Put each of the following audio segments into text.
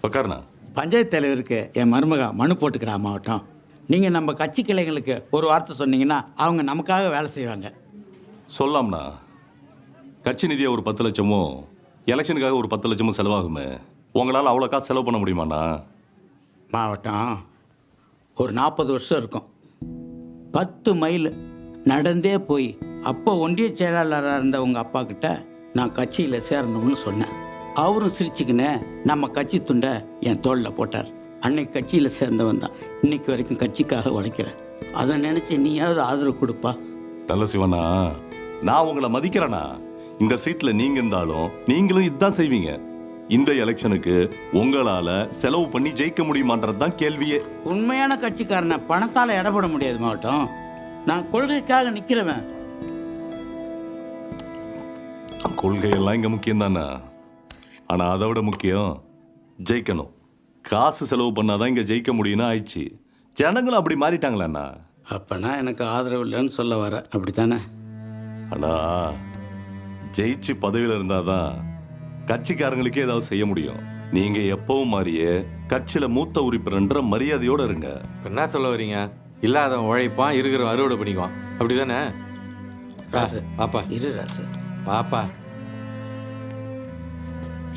உக்காருண்ணா. பஞ்சாயத்து தலைவருக்கு என் மருமக மனு போட்டுக்கிறா மாவட்டம். நீங்கள் நம்ம கட்சி கிளைங்களுக்கு ஒரு வார்த்தை சொன்னீங்கன்னா அவங்க நமக்காக வேலை செய்வாங்க. சொல்லாம்ண்ணா. கட்சி நிதியை ஒரு 10 லட்சமும் எலெக்ஷனுக்காக ஒரு 10 லட்சமும் செலவாகுமே. உங்களால் அவ்வளோ காசு செலவு பண்ண முடியுமாண்ணா? மாவட்டம் ஒரு 40 வருஷம் இருக்கும். 10 மைல் நடந்தே போய் அப்போ ஒன்றிய செயலாளராக இருந்த உங்கள் அப்பா கிட்ட நான் கட்சியில் சேரணும்னு சொன்னேன். அவரும் சிரிச்சுக்கின்னு நம்ம கட்சி துண்டை என் தோளில் போட்டார். அன்னைக்கு கட்சியில் சேர்ந்தவன் தான் இன்னைக்கு வரைக்கும் கட்சிக்காக உழைக்கிறேன். அதை நினச்சி நீயாவது ஆதரவு கொடுப்பா. நல்ல சிவண்ணா, நான் உங்களை மதிக்கிறேண்ணா. இந்த சீட்டில் நீங்கள் இருந்தாலும் நீங்களும் இதுதான் செய்வீங்க. இந்த எலெக்ஷனுக்கு உங்களால் செலவு பண்ணி ஜெயிக்க முடியுமான்றது தான் கேள்வியே. உண்மையான கட்சிக்காரனை பணத்தால் இடப்பட முடியாது மாவட்டம். நான் கொள்கைக்காக நிற்கிறவன். கொள்கையெல்லாம் இங்கே முக்கியம் தானே. ஆனால் அதை விட முக்கியம் ஜெயிக்கணும். காசு செலவு பண்ணாதான் இங்கே ஜெயிக்க முடியும்னு ஆயிடுச்சு. ஜனங்களும் அப்படி மாறிட்டாங்களேண்ணா. அப்போனா எனக்கு ஆதரவு இல்லைன்னு சொல்ல வர, அப்படி தானே? ஆனால் ஜெயிச்சு பதவியில் இருந்தால் தான் கட்சிக்காரங்களுக்கே ஏதாவது செய்ய முடியும். நீங்கள் எப்பவும் மாதிரியே கட்சியில் மூத்த உறுப்பினர்ன்ற மரியாதையோடு இருங்க. என்ன சொல்ல வரீங்க? இல்லாதவன் உழைப்பான், இருக்கிற அறுவடை பண்ணிக்குவான், அப்படி தானே? ராசு பாப்பா இரு ராசு. பாப்பா,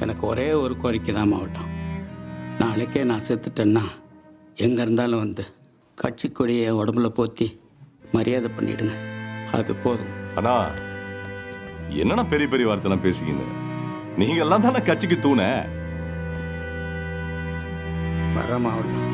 எனக்கு ஒரே ஒரு கோரிக்கை தான் மாவட்டம். நாளைக்கே நான் செத்துட்டேன்னா எங்கே இருந்தாலும் வந்து கட்சி கொடியை உடம்புல போற்றி மரியாதை பண்ணிவிடுங்க. அது போதும். அண்ணா, என்னன்னா பெரிய பெரிய வார்த்தைலாம் பேசிக்கிங்க? நீங்க எல்லாம் தானே கட்சிக்கு தூண. வர மாவட்டம்.